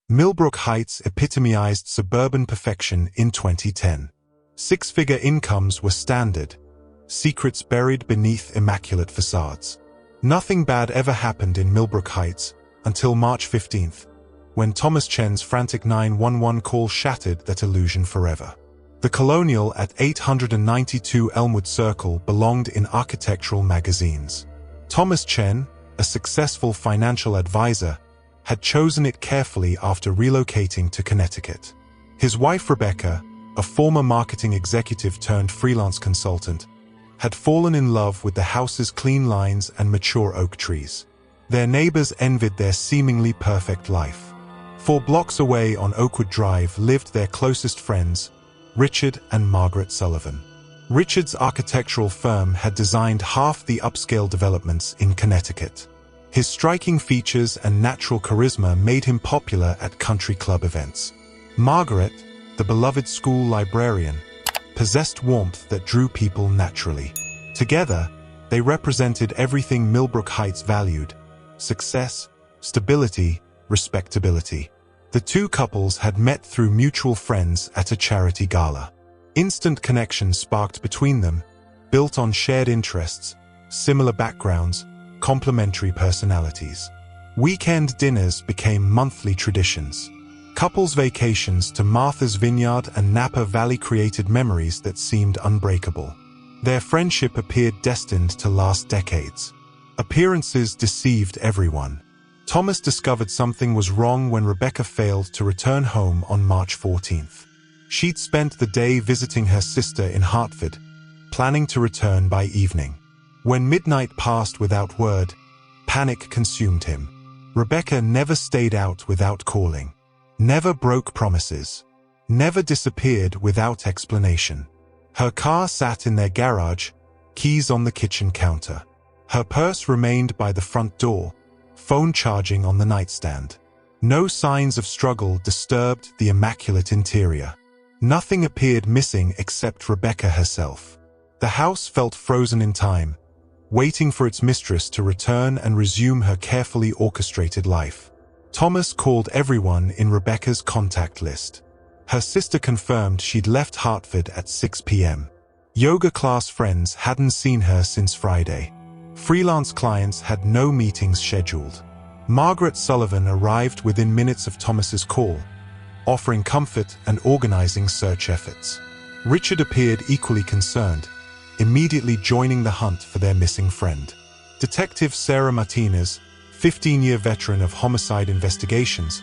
Millbrook Heights epitomized suburban perfection in 2010. Six-figure incomes were standard, secrets buried beneath immaculate facades. Nothing bad ever happened in Millbrook Heights until March 15th, when Thomas Chen's frantic 911 call shattered that illusion forever. The Colonial at 892 Elmwood Circle belonged in architectural magazines. Thomas Chen, a successful financial advisor, had chosen it carefully after relocating to Connecticut. His wife Rebecca, a former marketing executive turned freelance consultant, had fallen in love with the house's clean lines and mature oak trees. Their neighbors envied their seemingly perfect life. 4 blocks away on Oakwood Drive lived their closest friends, Richard and Margaret Sullivan. Richard's architectural firm had designed half the upscale developments in Connecticut. His striking features and natural charisma made him popular at country club events. Margaret, the beloved school librarian, possessed warmth that drew people naturally. Together, they represented everything Millbrook Heights valued: success, stability, respectability. The two couples had met through mutual friends at a charity gala. Instant connection sparked between them, built on shared interests, similar backgrounds, complementary personalities. Weekend dinners became monthly traditions. Couples' vacations to Martha's Vineyard and Napa Valley created memories that seemed unbreakable. Their friendship appeared destined to last decades. Appearances deceived everyone. Thomas discovered something was wrong when Rebecca failed to return home on March 14th. She'd spent the day visiting her sister in Hartford, planning to return by evening. When midnight passed without word, panic consumed him. Rebecca never stayed out without calling, never broke promises, never disappeared without explanation. Her car sat in their garage, keys on the kitchen counter. Her purse remained by the front door, phone charging on the nightstand. No signs of struggle disturbed the immaculate interior. Nothing appeared missing except Rebecca herself. The house felt frozen in time, waiting for its mistress to return and resume her carefully orchestrated life. Thomas called everyone in Rebecca's contact list. Her sister confirmed she'd left Hartford at 6 p.m. Yoga class friends hadn't seen her since Friday. Freelance clients had no meetings scheduled. Margaret Sullivan arrived within minutes of Thomas's call, offering comfort and organizing search efforts. Richard appeared equally concerned, immediately joining the hunt for their missing friend. Detective Sarah Martinez, 15-year veteran of homicide investigations,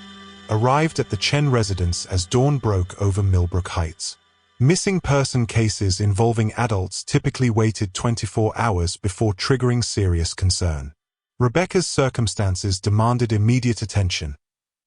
arrived at the Chen residence as dawn broke over Millbrook Heights. Missing person cases involving adults typically waited 24 hours before triggering serious concern. Rebecca's circumstances demanded immediate attention.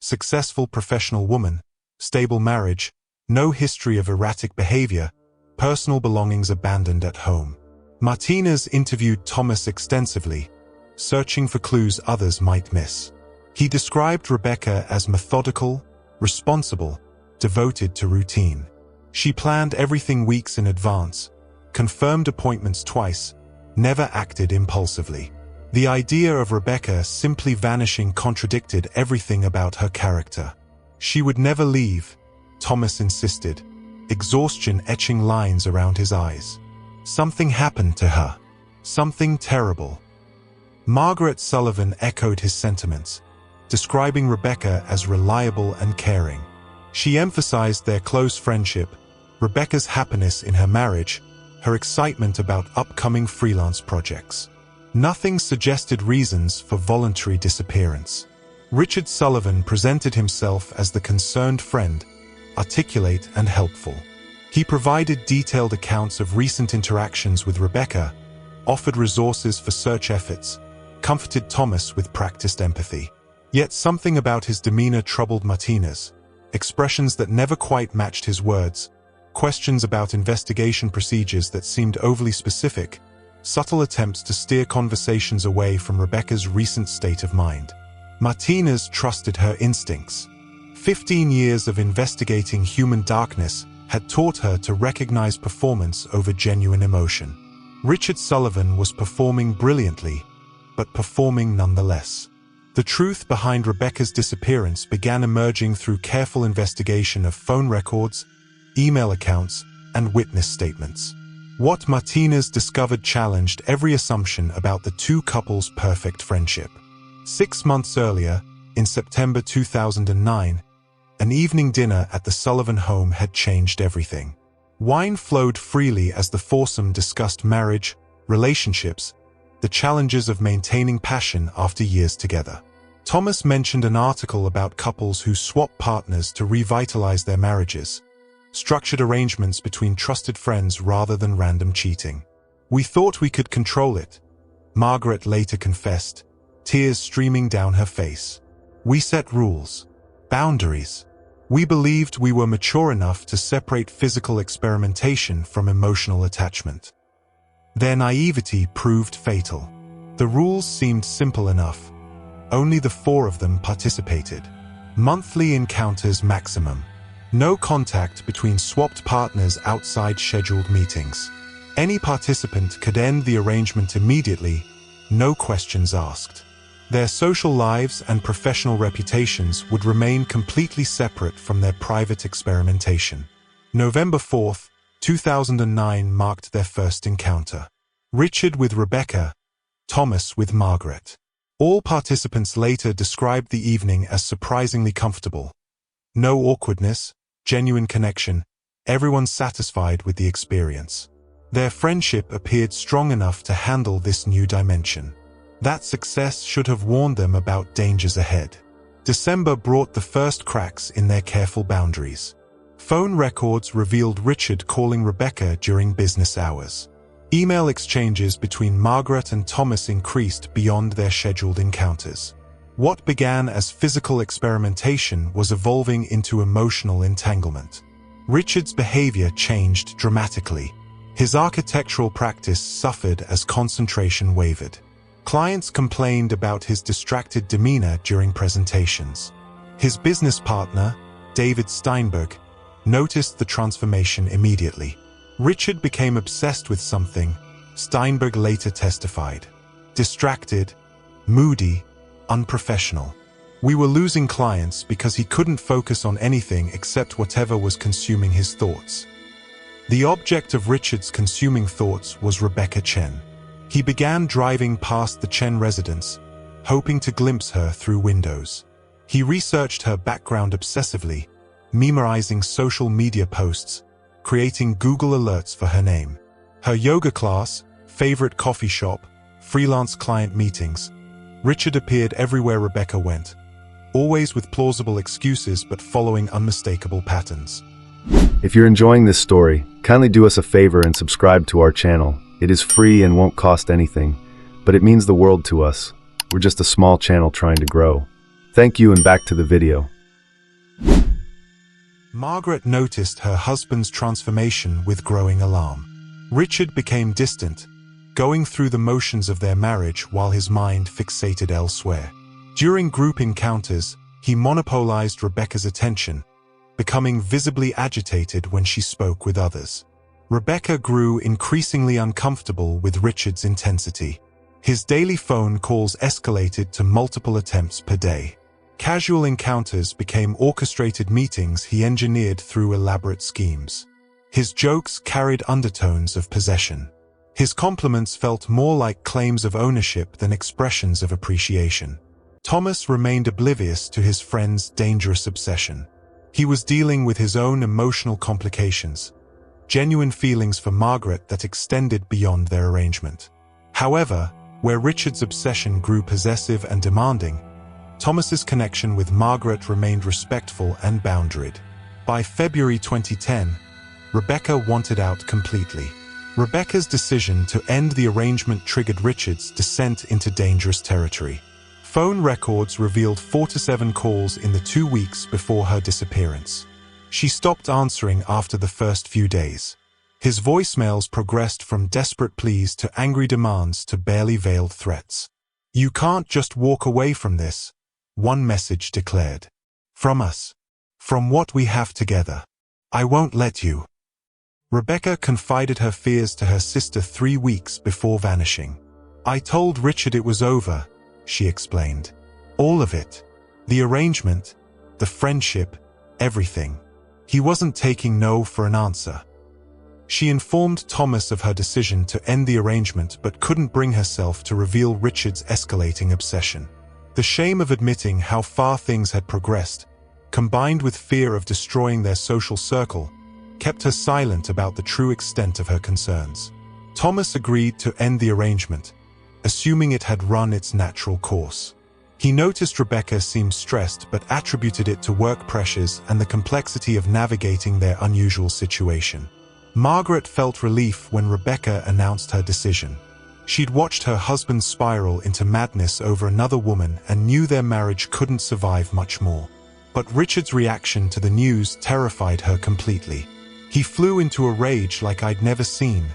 Successful professional woman, stable marriage, no history of erratic behavior, personal belongings abandoned at home. Martinez interviewed Thomas extensively, searching for clues others might miss. He described Rebecca as methodical, responsible, devoted to routine. She planned everything weeks in advance, confirmed appointments twice, never acted impulsively. The idea of Rebecca simply vanishing contradicted everything about her character. She would never leave, Thomas insisted, exhaustion etching lines around his eyes. Something happened to her. Something terrible. Margaret Sullivan echoed his sentiments, describing Rebecca as reliable and caring. She emphasized their close friendship, Rebecca's happiness in her marriage, her excitement about upcoming freelance projects. Nothing suggested reasons for voluntary disappearance. Richard Sullivan presented himself as the concerned friend, articulate and helpful. He provided detailed accounts of recent interactions with Rebecca, offered resources for search efforts, comforted Thomas with practiced empathy. Yet something about his demeanor troubled Martinez. Expressions that never quite matched his words, questions about investigation procedures that seemed overly specific, subtle attempts to steer conversations away from Rebecca's recent state of mind. Martinez trusted her instincts. 15 years of investigating human darkness had taught her to recognize performance over genuine emotion. Richard Sullivan was performing brilliantly, but performing nonetheless. The truth behind Rebecca's disappearance began emerging through careful investigation of phone records, email accounts, and witness statements. What Martinez discovered challenged every assumption about the two couples' perfect friendship. 6 months earlier, in September 2009, an evening dinner at the Sullivan home had changed everything. Wine flowed freely as the foursome discussed marriage, relationships, the challenges of maintaining passion after years together. Thomas mentioned an article about couples who swap partners to revitalize their marriages, structured arrangements between trusted friends rather than random cheating. We thought we could control it, Margaret later confessed, tears streaming down her face. We set rules, boundaries. We believed we were mature enough to separate physical experimentation from emotional attachment. Their naivety proved fatal. The rules seemed simple enough. Only the four of them participated. Monthly encounters maximum. No contact between swapped partners outside scheduled meetings. Any participant could end the arrangement immediately, no questions asked. Their social lives and professional reputations would remain completely separate from their private experimentation. November 4, 2009 marked their first encounter. Richard with Rebecca, Thomas with Margaret. All participants later described the evening as surprisingly comfortable. No awkwardness, genuine connection, everyone satisfied with the experience. Their friendship appeared strong enough to handle this new dimension. That success should have warned them about dangers ahead. December brought the first cracks in their careful boundaries. Phone records revealed Richard calling Rebecca during business hours. Email exchanges between Margaret and Thomas increased beyond their scheduled encounters. What began as physical experimentation was evolving into emotional entanglement. Richard's behavior changed dramatically. His architectural practice suffered as concentration wavered. Clients complained about his distracted demeanor during presentations. His business partner, David Steinberg, noticed the transformation immediately. Richard became obsessed with something, Steinberg later testified. Distracted, moody, unprofessional. We were losing clients because he couldn't focus on anything except whatever was consuming his thoughts. The object of Richard's consuming thoughts was Rebecca Chen. He began driving past the Chen residence, hoping to glimpse her through windows. He researched her background obsessively, memorizing social media posts, creating Google alerts for her name. Her yoga class, favorite coffee shop, freelance client meetings. Richard appeared everywhere Rebecca went, always with plausible excuses but following unmistakable patterns. If you're enjoying this story, kindly do us a favor and subscribe to our channel. It is free and won't cost anything, but it means the world to us. We're just a small channel trying to grow. Thank you, and back to the video. Margaret noticed her husband's transformation with growing alarm. Richard became distant, going through the motions of their marriage while his mind fixated elsewhere. During group encounters, he monopolized Rebecca's attention, becoming visibly agitated when she spoke with others. Rebecca grew increasingly uncomfortable with Richard's intensity. His daily phone calls escalated to multiple attempts per day. Casual encounters became orchestrated meetings he engineered through elaborate schemes. His jokes carried undertones of possession. His compliments felt more like claims of ownership than expressions of appreciation. Thomas remained oblivious to his friend's dangerous obsession. He was dealing with his own emotional complications, genuine feelings for Margaret that extended beyond their arrangement. However, where Richard's obsession grew possessive and demanding, Thomas's connection with Margaret remained respectful and boundaried. By February 2010, Rebecca wanted out completely. Rebecca's decision to end the arrangement triggered Richard's descent into dangerous territory. Phone records revealed 4 to 7 calls in the 2 weeks before her disappearance. She stopped answering after the first few days. His voicemails progressed from desperate pleas to angry demands to barely veiled threats. "You can't just walk away from this," one message declared. "From us. From what we have together. I won't let you." Rebecca confided her fears to her sister 3 weeks before vanishing. "I told Richard it was over," she explained. All of it. The arrangement, the friendship, everything. He wasn't taking no for an answer. She informed Thomas of her decision to end the arrangement but couldn't bring herself to reveal Richard's escalating obsession. The shame of admitting how far things had progressed, combined with fear of destroying their social circle, kept her silent about the true extent of her concerns. Thomas agreed to end the arrangement, assuming it had run its natural course. He noticed Rebecca seemed stressed but attributed it to work pressures and the complexity of navigating their unusual situation. Margaret felt relief when Rebecca announced her decision. She'd watched her husband spiral into madness over another woman and knew their marriage couldn't survive much more. But Richard's reaction to the news terrified her completely. He flew into a rage like I'd never seen,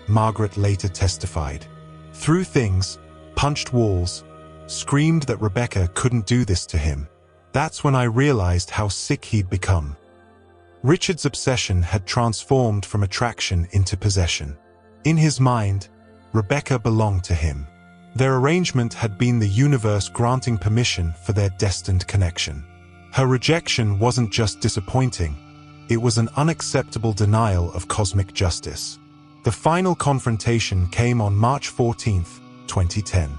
Margaret later testified. Threw things, punched walls, screamed that Rebecca couldn't do this to him. That's when I realized how sick he'd become. Richard's obsession had transformed from attraction into possession. In his mind, Rebecca belonged to him. Their arrangement had been the universe granting permission for their destined connection. Her rejection wasn't just disappointing, it was an unacceptable denial of cosmic justice. The final confrontation came on March 14, 2010.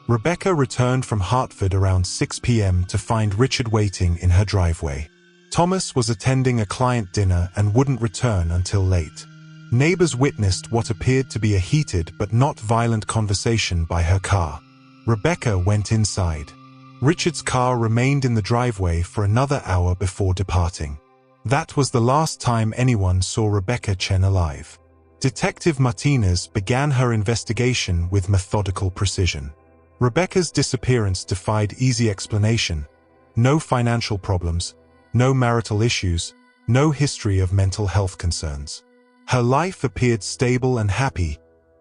Rebecca returned from Hartford around 6 p.m. to find Richard waiting in her driveway. Thomas was attending a client dinner and wouldn't return until late. Neighbors witnessed what appeared to be a heated but not violent conversation by her car. Rebecca went inside. Richard's car remained in the driveway for another hour before departing. That was the last time anyone saw Rebecca Chen alive. Detective Martinez began her investigation with methodical precision. Rebecca's disappearance defied easy explanation. No financial problems, no marital issues, no history of mental health concerns. Her life appeared stable and happy,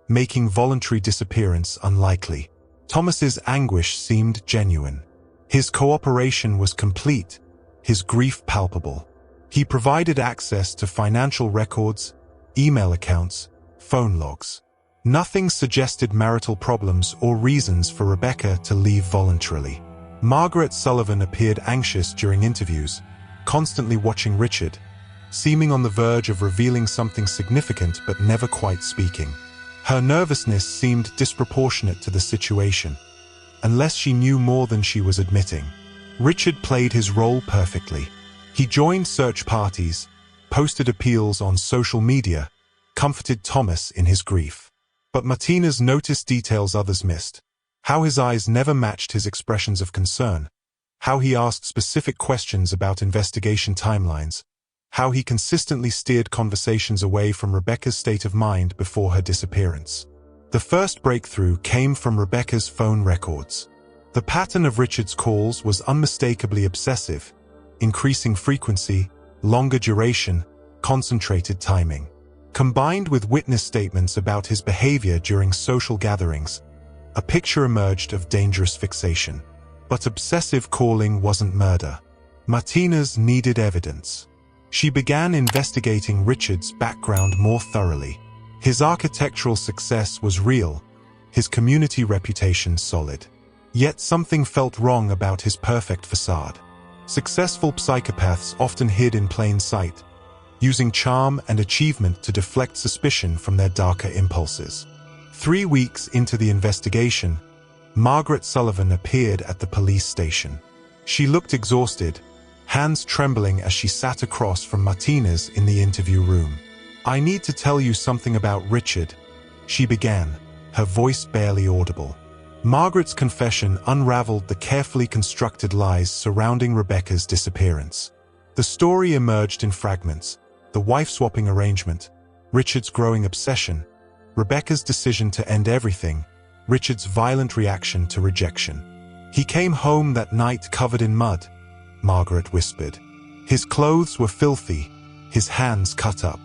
making voluntary disappearance unlikely. Thomas's anguish seemed genuine. His cooperation was complete, his grief palpable. He provided access to financial records, email accounts, phone logs. Nothing suggested marital problems or reasons for Rebecca to leave voluntarily. Margaret Sullivan appeared anxious during interviews, constantly watching Richard, seeming on the verge of revealing something significant but never quite speaking. Her nervousness seemed disproportionate to the situation, unless she knew more than she was admitting. Richard played his role perfectly. He joined search parties, posted appeals on social media, comforted Thomas in his grief. But Martinez noticed details others missed. How his eyes never matched his expressions of concern. How he asked specific questions about investigation timelines. How he consistently steered conversations away from Rebecca's state of mind before her disappearance. The first breakthrough came from Rebecca's phone records. The pattern of Richard's calls was unmistakably obsessive, increasing frequency, longer duration, concentrated timing. Combined with witness statements about his behavior during social gatherings, a picture emerged of dangerous fixation. But obsessive calling wasn't murder. Martinez needed evidence. She began investigating Richard's background more thoroughly. His architectural success was real, his community reputation solid. Yet something felt wrong about his perfect facade. Successful psychopaths often hid in plain sight, using charm and achievement to deflect suspicion from their darker impulses. 3 weeks into the investigation, Margaret Sullivan appeared at the police station. She looked exhausted, hands trembling as she sat across from Martinez in the interview room. "I need to tell you something about Richard," she began, her voice barely audible. Margaret's confession unraveled the carefully constructed lies surrounding Rebecca's disappearance. The story emerged in fragments: the wife-swapping arrangement, Richard's growing obsession, Rebecca's decision to end everything, Richard's violent reaction to rejection. "He came home that night covered in mud," Margaret whispered. "His clothes were filthy, his hands cut up.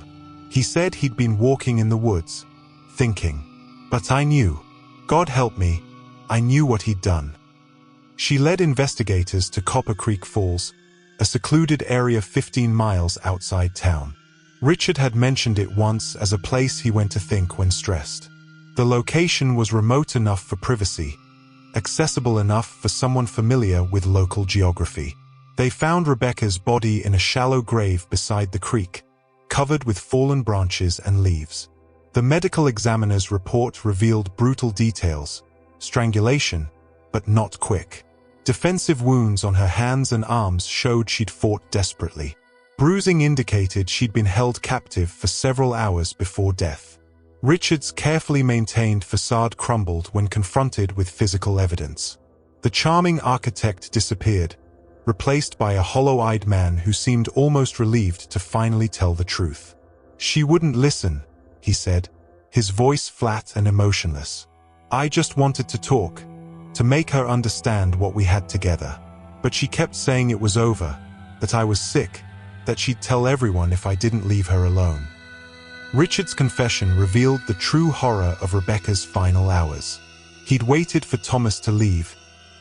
He said he'd been walking in the woods, thinking. But I knew. God help me, I knew what he'd done." She led investigators to Copper Creek Falls, a secluded area 15 miles outside town. Richard had mentioned it once as a place he went to think when stressed. The location was remote enough for privacy, accessible enough for someone familiar with local geography. They found Rebecca's body in a shallow grave beside the creek, covered with fallen branches and leaves. The medical examiner's report revealed brutal details: strangulation, but not quick. Defensive wounds on her hands and arms showed she'd fought desperately. Bruising indicated she'd been held captive for several hours before death. Richard's carefully maintained facade crumbled when confronted with physical evidence. The charming architect disappeared, replaced by a hollow-eyed man who seemed almost relieved to finally tell the truth. "She wouldn't listen," he said, his voice flat and emotionless. "I just wanted to talk, to make her understand what we had together. But she kept saying it was over, that I was sick, that she'd tell everyone if I didn't leave her alone." Richard's confession revealed the true horror of Rebecca's final hours. He'd waited for Thomas to leave,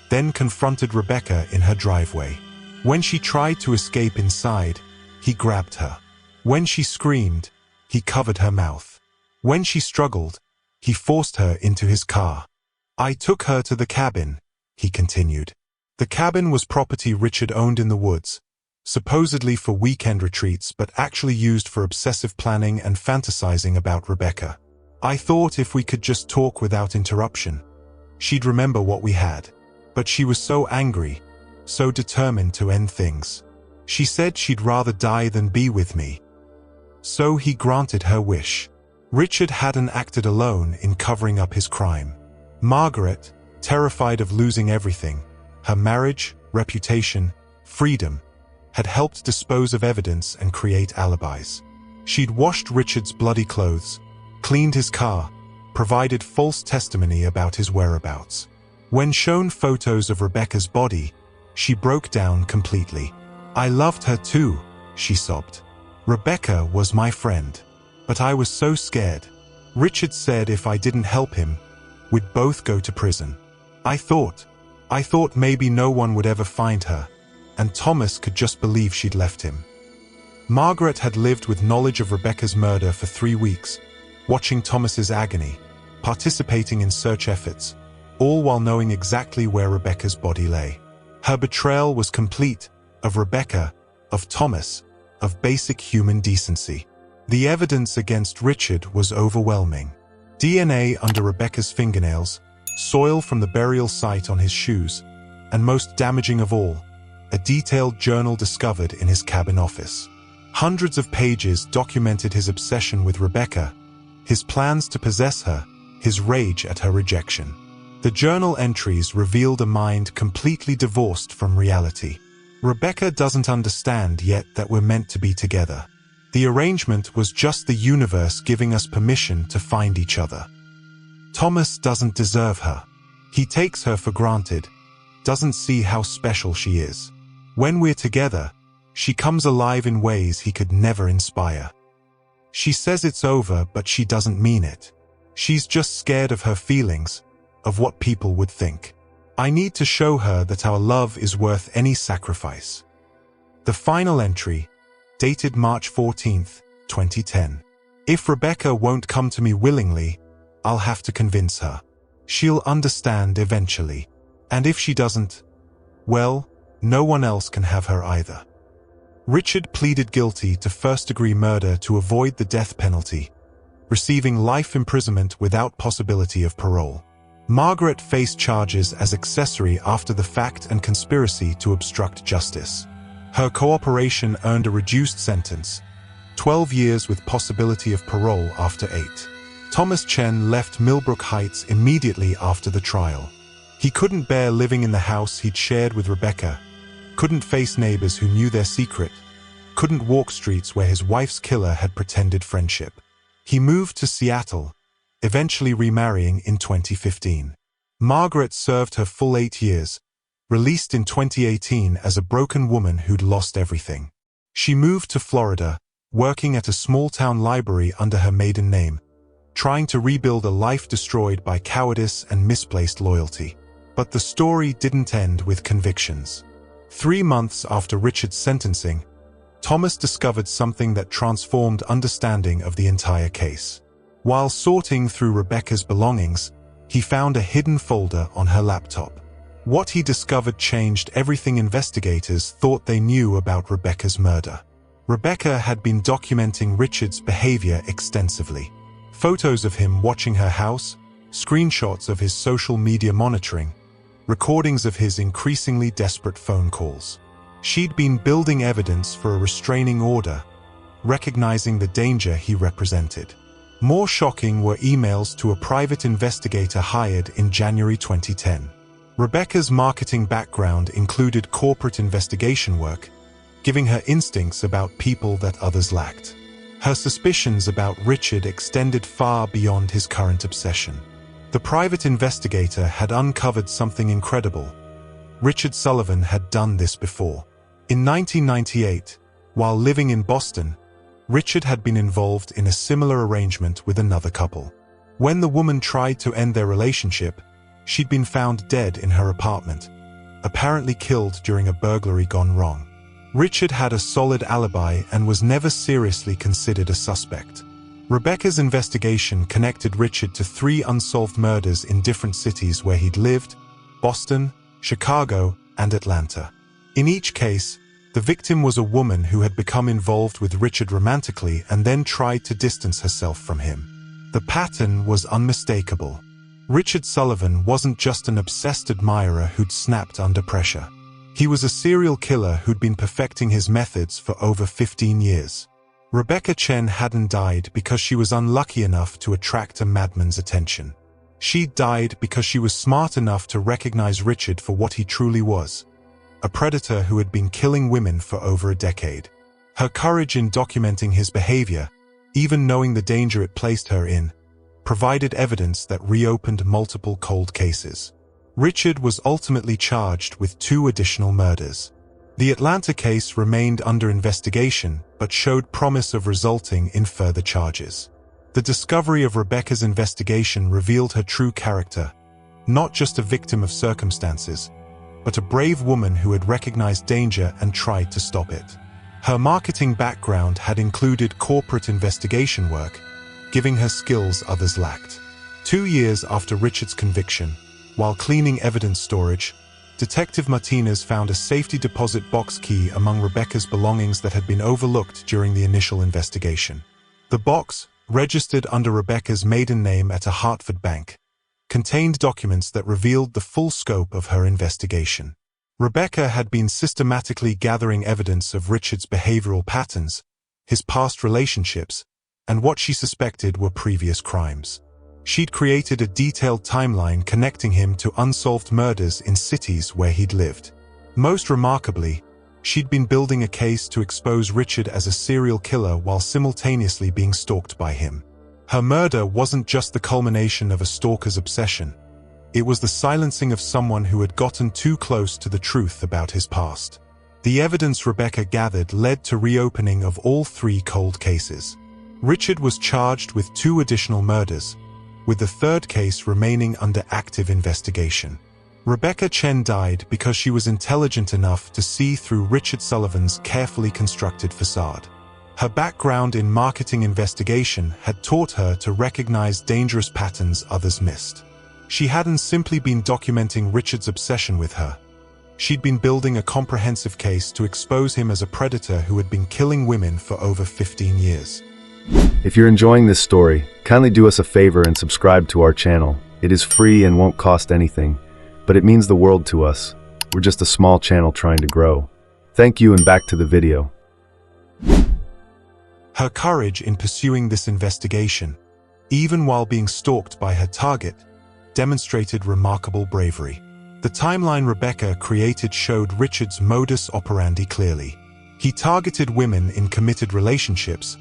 then confronted Rebecca in her driveway. When she tried to escape inside, he grabbed her. When she screamed, he covered her mouth. When she struggled, he forced her into his car. "I took her to the cabin," he continued. The cabin was property Richard owned in the woods, supposedly for weekend retreats but actually used for obsessive planning and fantasizing about Rebecca. "I thought if we could just talk without interruption, she'd remember what we had. But she was so angry, so determined to end things. She said she'd rather die than be with me." So he granted her wish. Richard hadn't acted alone in covering up his crime. Margaret, terrified of losing everything, her marriage, reputation, freedom, had helped dispose of evidence and create alibis. She'd washed Richard's bloody clothes, cleaned his car, provided false testimony about his whereabouts. When shown photos of Rebecca's body, she broke down completely. "I loved her too," she sobbed. "Rebecca was my friend. But I was so scared. Richard said if I didn't help him, we'd both go to prison. I thought maybe no one would ever find her, and Thomas could just believe she'd left him." Margaret had lived with knowledge of Rebecca's murder for 3 weeks, watching Thomas's agony, participating in search efforts, all while knowing exactly where Rebecca's body lay. Her betrayal was complete, of Rebecca, of Thomas, of basic human decency. The evidence against Richard was overwhelming. DNA under Rebecca's fingernails, soil from the burial site on his shoes, and most damaging of all, a detailed journal discovered in his cabin office. Hundreds of pages documented his obsession with Rebecca, his plans to possess her, his rage at her rejection. The journal entries revealed a mind completely divorced from reality. "Rebecca doesn't understand yet that we're meant to be together. The arrangement was just the universe giving us permission to find each other. Thomas doesn't deserve her. He takes her for granted, doesn't see how special she is. When we're together, she comes alive in ways he could never inspire. She says it's over, but she doesn't mean it. She's just scared of her feelings, of what people would think. I need to show her that our love is worth any sacrifice." The final entry, dated March 14, 2010. "If Rebecca won't come to me willingly, I'll have to convince her. She'll understand eventually. And if she doesn't, well, no one else can have her either." Richard pleaded guilty to first-degree murder to avoid the death penalty, receiving life imprisonment without possibility of parole. Margaret faced charges as accessory after the fact and conspiracy to obstruct justice. Her cooperation earned a reduced sentence, 12 years with possibility of parole after 8. Thomas Chen left Millbrook Heights immediately after the trial. He couldn't bear living in the house he'd shared with Rebecca, couldn't face neighbors who knew their secret, couldn't walk streets where his wife's killer had pretended friendship. He moved to Seattle, eventually remarrying in 2015. Margaret served her full 8 years, released in 2018 as a broken woman who'd lost everything. She moved to Florida, working at a small-town library under her maiden name, trying to rebuild a life destroyed by cowardice and misplaced loyalty. But the story didn't end with convictions. 3 months after Richard's sentencing, Thomas discovered something that transformed understanding of the entire case. While sorting through Rebecca's belongings, He found a hidden folder on her laptop. What he discovered changed everything investigators thought they knew about Rebecca's murder. Rebecca had been documenting Richard's behavior extensively. Photos of him watching her house, screenshots of his social media monitoring, recordings of his increasingly desperate phone calls. She'd been building evidence for a restraining order, recognizing the danger he represented. More shocking were emails to a private investigator hired in January 2010. Rebecca's marketing background included corporate investigation work, giving her instincts about people that others lacked. Her suspicions about Richard extended far beyond his current obsession. The private investigator had uncovered something incredible. Richard Sullivan had done this before. In 1998, while living in Boston, Richard had been involved in a similar arrangement with another couple. When the woman tried to end their relationship, she'd been found dead in her apartment, apparently killed during a burglary gone wrong. Richard had a solid alibi and was never seriously considered a suspect. Rebecca's investigation connected Richard to 3 unsolved murders in different cities where he'd lived: Boston, Chicago, and Atlanta. In each case, the victim was a woman who had become involved with Richard romantically and then tried to distance herself from him. The pattern was unmistakable. Richard Sullivan wasn't just an obsessed admirer who'd snapped under pressure. He was a serial killer who'd been perfecting his methods for over 15 years. Rebecca Chen hadn't died because she was unlucky enough to attract a madman's attention. She died because she was smart enough to recognize Richard for what he truly was: a predator who had been killing women for over a decade. Her courage in documenting his behavior, even knowing the danger it placed her in, provided evidence that reopened multiple cold cases. Richard was ultimately charged with 2 additional murders. The Atlanta case remained under investigation but showed promise of resulting in further charges. The discovery of Rebecca's investigation revealed her true character, not just a victim of circumstances, but a brave woman who had recognized danger and tried to stop it. Her marketing background had included corporate investigation work, giving her skills others lacked. 2 years after Richard's conviction, while cleaning evidence storage, Detective Martinez found a safety deposit box key among Rebecca's belongings that had been overlooked during the initial investigation. The box, registered under Rebecca's maiden name at a Hartford bank, contained documents that revealed the full scope of her investigation. Rebecca had been systematically gathering evidence of Richard's behavioral patterns, his past relationships, and what she suspected were previous crimes. She'd created a detailed timeline connecting him to unsolved murders in cities where he'd lived. Most remarkably, she'd been building a case to expose Richard as a serial killer while simultaneously being stalked by him. Her murder wasn't just the culmination of a stalker's obsession. It was the silencing of someone who had gotten too close to the truth about his past. The evidence Rebecca gathered led to reopening of all 3 cold cases. Richard was charged with 2 additional murders, with the 3rd case remaining under active investigation. Rebecca Chen died because she was intelligent enough to see through Richard Sullivan's carefully constructed facade. Her background in marketing investigation had taught her to recognize dangerous patterns others missed. She hadn't simply been documenting Richard's obsession with her. She'd been building a comprehensive case to expose him as a predator who had been killing women for over 15 years. If you're enjoying this story, kindly do us a favor and subscribe to our channel. It is free and won't cost anything, but it means the world to us. We're just a small channel trying to grow. Thank you, and back to the video. Her courage in pursuing this investigation, even while being stalked by her target, demonstrated remarkable bravery. The timeline Rebecca created showed Richard's modus operandi clearly. He targeted women in committed relationships,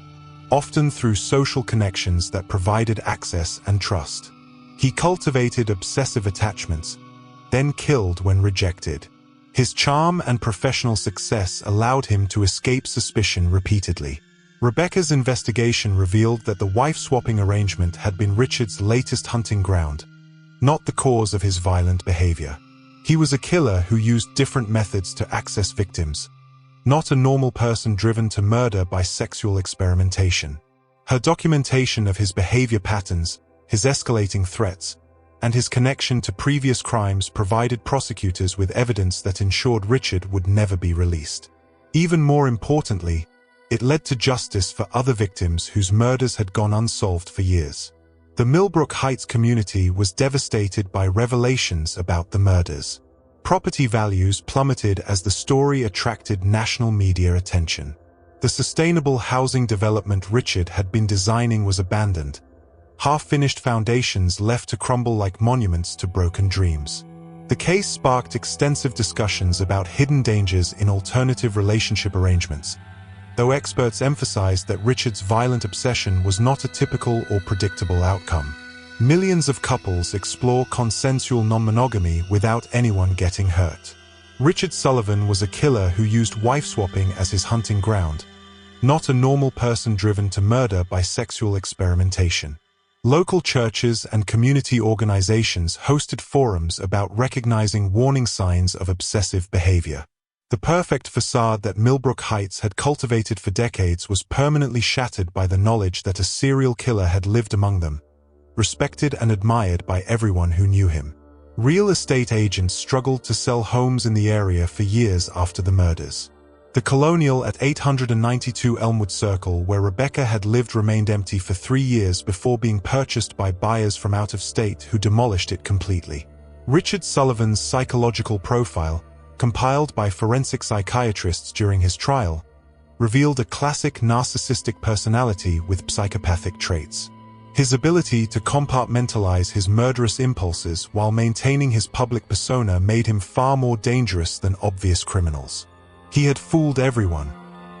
often through social connections that provided access and trust. He cultivated obsessive attachments, then killed when rejected. His charm and professional success allowed him to escape suspicion repeatedly. Rebecca's investigation revealed that the wife-swapping arrangement had been Richard's latest hunting ground, not the cause of his violent behavior. He was a killer who used different methods to access victims, not a normal person driven to murder by sexual experimentation. Her documentation of his behavior patterns, his escalating threats, and his connection to previous crimes provided prosecutors with evidence that ensured Richard would never be released. Even more importantly, it led to justice for other victims whose murders had gone unsolved for years. The Millbrook Heights community was devastated by revelations about the murders. Property values plummeted as the story attracted national media attention. The sustainable housing development Richard had been designing was abandoned, half-finished foundations left to crumble like monuments to broken dreams. The case sparked extensive discussions about hidden dangers in alternative relationship arrangements, though experts emphasized that Richard's violent obsession was not a typical or predictable outcome. Millions of couples explore consensual non-monogamy without anyone getting hurt. Richard Sullivan was a killer who used wife-swapping as his hunting ground, not a normal person driven to murder by sexual experimentation. Local churches and community organizations hosted forums about recognizing warning signs of obsessive behavior. The perfect facade that Millbrook Heights had cultivated for decades was permanently shattered by the knowledge that a serial killer had lived among them, respected and admired by everyone who knew him. Real estate agents struggled to sell homes in the area for years after the murders. The Colonial at 892 Elmwood Circle, where Rebecca had lived, remained empty for 3 years before being purchased by buyers from out of state who demolished it completely. Richard Sullivan's psychological profile, compiled by forensic psychiatrists during his trial, revealed a classic narcissistic personality with psychopathic traits. His ability to compartmentalize his murderous impulses while maintaining his public persona made him far more dangerous than obvious criminals. He had fooled everyone,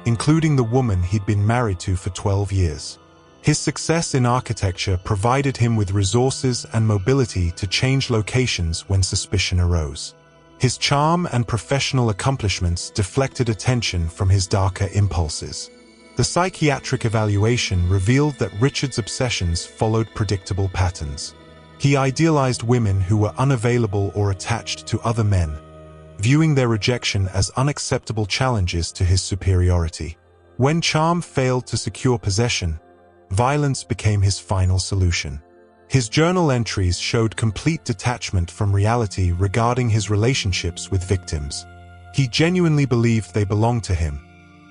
including the woman he'd been married to for 12 years. His success in architecture provided him with resources and mobility to change locations when suspicion arose. His charm and professional accomplishments deflected attention from his darker impulses. The psychiatric evaluation revealed that Richard's obsessions followed predictable patterns. He idealized women who were unavailable or attached to other men, viewing their rejection as unacceptable challenges to his superiority. When charm failed to secure possession, violence became his final solution. His journal entries showed complete detachment from reality regarding his relationships with victims. He genuinely believed they belonged to him,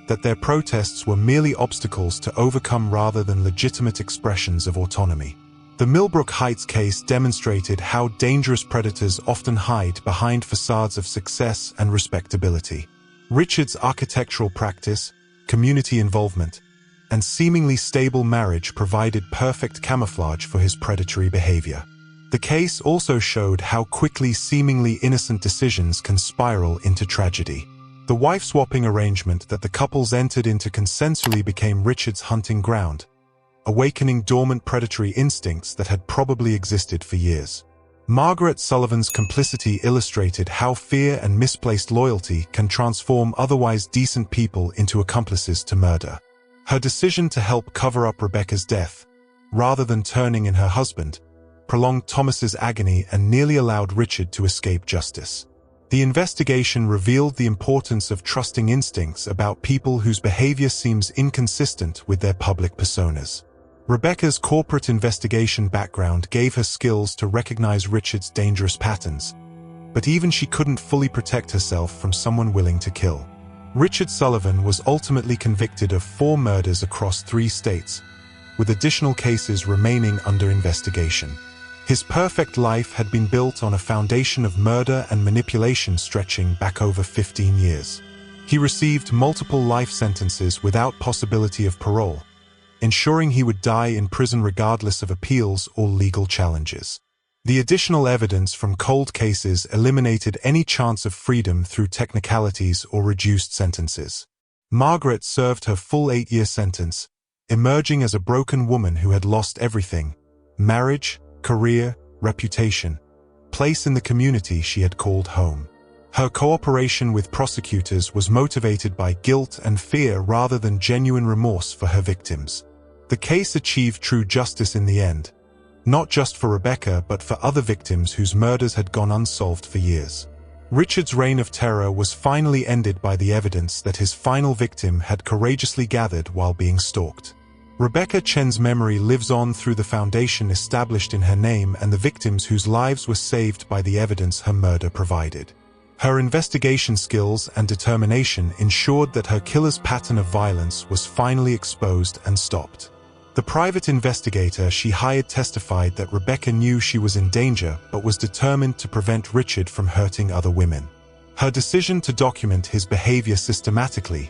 that their protests were merely obstacles to overcome rather than legitimate expressions of autonomy. The Millbrook Heights case demonstrated how dangerous predators often hide behind facades of success and respectability. Richard's architectural practice, community involvement, and seemingly stable marriage provided perfect camouflage for his predatory behavior. The case also showed how quickly seemingly innocent decisions can spiral into tragedy. The wife-swapping arrangement that the couples entered into consensually became Richard's hunting ground, awakening dormant predatory instincts that had probably existed for years. Margaret Sullivan's complicity illustrated how fear and misplaced loyalty can transform otherwise decent people into accomplices to murder. Her decision to help cover up Rebecca's death, rather than turning in her husband, prolonged Thomas's agony and nearly allowed Richard to escape justice. The investigation revealed the importance of trusting instincts about people whose behavior seems inconsistent with their public personas. Rebecca's corporate investigation background gave her skills to recognize Richard's dangerous patterns, but even she couldn't fully protect herself from someone willing to kill. Richard Sullivan was ultimately convicted of 4 murders across 3 states, with additional cases remaining under investigation. His perfect life had been built on a foundation of murder and manipulation stretching back over 15 years. He received multiple life sentences without possibility of parole, ensuring he would die in prison regardless of appeals or legal challenges. The additional evidence from cold cases eliminated any chance of freedom through technicalities or reduced sentences. Margaret served her full 8-year sentence, emerging as a broken woman who had lost everything: marriage, career, reputation, place in the community she had called home. Her cooperation with prosecutors was motivated by guilt and fear rather than genuine remorse for her victims. The case achieved true justice in the end, not just for Rebecca but for other victims whose murders had gone unsolved for years. Richard's reign of terror was finally ended by the evidence that his final victim had courageously gathered while being stalked. Rebecca Chen's memory lives on through the foundation established in her name and the victims whose lives were saved by the evidence her murder provided. Her investigation skills and determination ensured that her killer's pattern of violence was finally exposed and stopped. The private investigator she hired testified that Rebecca knew she was in danger but was determined to prevent Richard from hurting other women. Her decision to document his behavior systematically,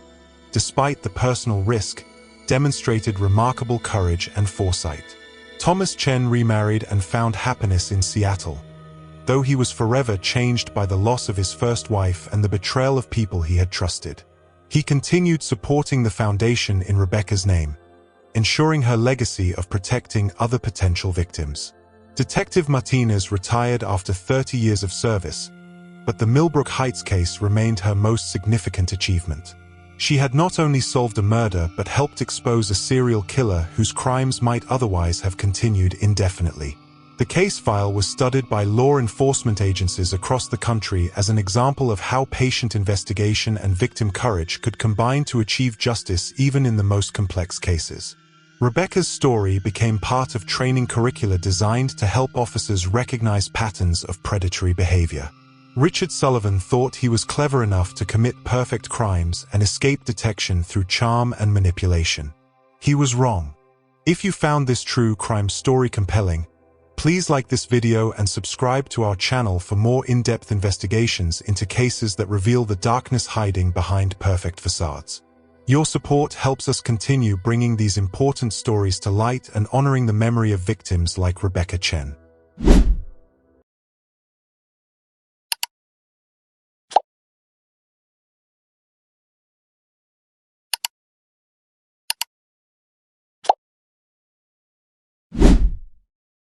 despite the personal risk, demonstrated remarkable courage and foresight. Thomas Chen remarried and found happiness in Seattle, though he was forever changed by the loss of his first wife and the betrayal of people he had trusted. He continued supporting the foundation in Rebecca's name, ensuring her legacy of protecting other potential victims. Detective Martinez retired after 30 years of service, but the Millbrook Heights case remained her most significant achievement. She had not only solved a murder but helped expose a serial killer whose crimes might otherwise have continued indefinitely. The case file was studied by law enforcement agencies across the country as an example of how patient investigation and victim courage could combine to achieve justice even in the most complex cases. Rebecca's story became part of training curricula designed to help officers recognize patterns of predatory behavior. Richard Sullivan thought he was clever enough to commit perfect crimes and escape detection through charm and manipulation. He was wrong. If you found this true crime story compelling, please like this video and subscribe to our channel for more in-depth investigations into cases that reveal the darkness hiding behind perfect facades. Your support helps us continue bringing these important stories to light and honoring the memory of victims like Rebecca Chen.